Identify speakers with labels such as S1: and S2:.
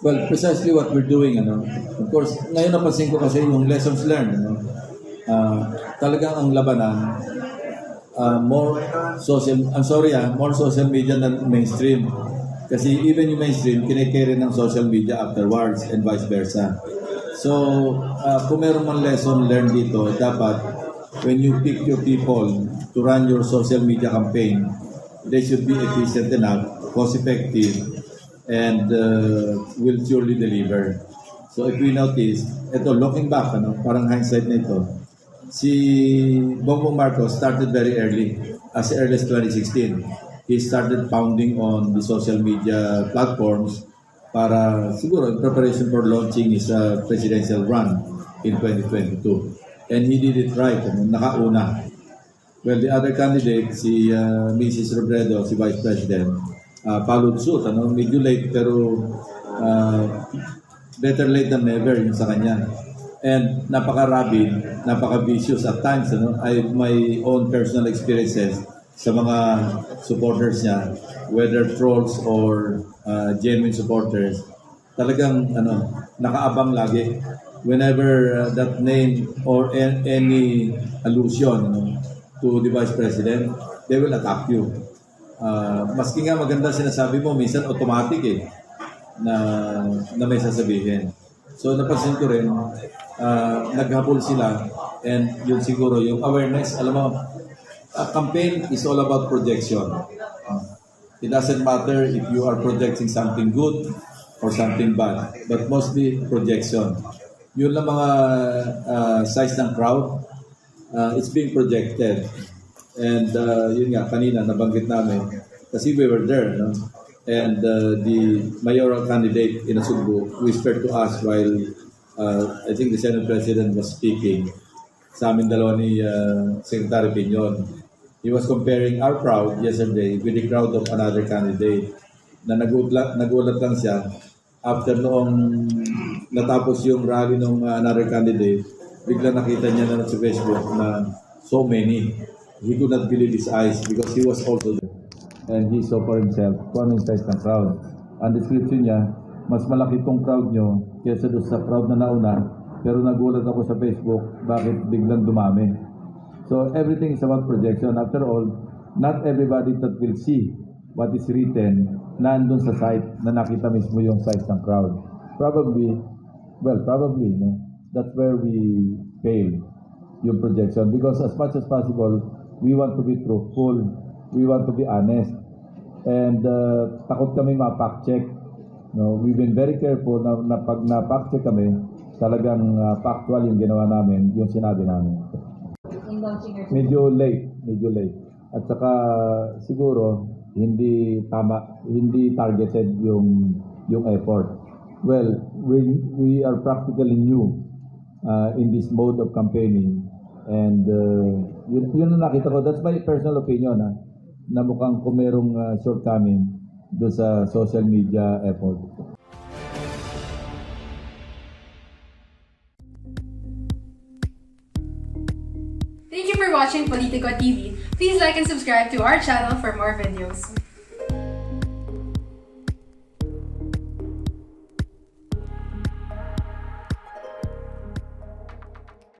S1: Well, precisely what we're doing, Of course, ngayon napansin ko kasi yung lessons learned, talagang ang labanan, more social media than mainstream. Kasi even yung mainstream, kinikerry ng social media afterwards and vice versa. So, kung meron man lesson learned dito, dapat when you pick your people to run your social media campaign, they should be efficient enough, cost-effective, and will surely deliver. So if we notice, looking back, parang hindsight na ito, si Bongbong Marcos started very early, as early as 2016. He started pounding on the social media platforms para siguro in preparation for launching his presidential run in 2022. And he did it right, nakauna. Well, the other candidate, si Mrs. Robredo, si Vice President, followed suit, medyo late pero better late than never yung sa kanya. And napaka-rabid, napaka-vicious at times. I have my own personal experiences sa mga supporters niya, whether trolls or genuine supporters. Talagang nakaabang lagi. Whenever that name or any allusion to the Vice President, they will attack you. Maski nga maganda sinasabi mo, minsan automatic na may sasabihin. So napansin ko rin, naghabol sila and yun siguro yung awareness. Alam mo, campaign is all about projection. It doesn't matter if you are projecting something good or something bad, but mostly projection. Yun lang mga size ng crowd, it's being projected. And yun nga, kanina nabanggit namin, kasi we were there, and the mayoral candidate in Asugbo whispered to us while I think the Senate President was speaking sa amin dalawa ni Secretary Piñon. He was comparing our crowd yesterday with the crowd of another candidate na nagulat lang siya after noong natapos yung rally ng another candidate, bigla nakita niya na sa Facebook na so many. He could not believe his eyes because he was also there. And he saw for himself kung ano yung size ng crowd. Ang description niya, mas malaki tong crowd nyo kaysa doon sa crowd na nauna, pero nagulat ako sa Facebook bakit biglang dumami. So everything is about projection. After all, not everybody that will see what is written nandun sa site na nakita mismo yung size ng crowd. Probably, that's where we fail yung projection, because as much as possible, we want to be truthful, we want to be honest, and takot kami ma-fact check. We've been very careful na pag na-fact check kami, talagang factual yung ginawa namin, yung sinabi namin. Medyo late. At saka siguro hindi tama, hindi targeted yung effort. Well, we are practically new in this mode of campaigning, and yun na nakita ko. That's my personal opinion, na mukhang kung merong shortcoming doon sa social media effort.
S2: Thank you for watching Politico TV. Please like and subscribe to our channel for more videos.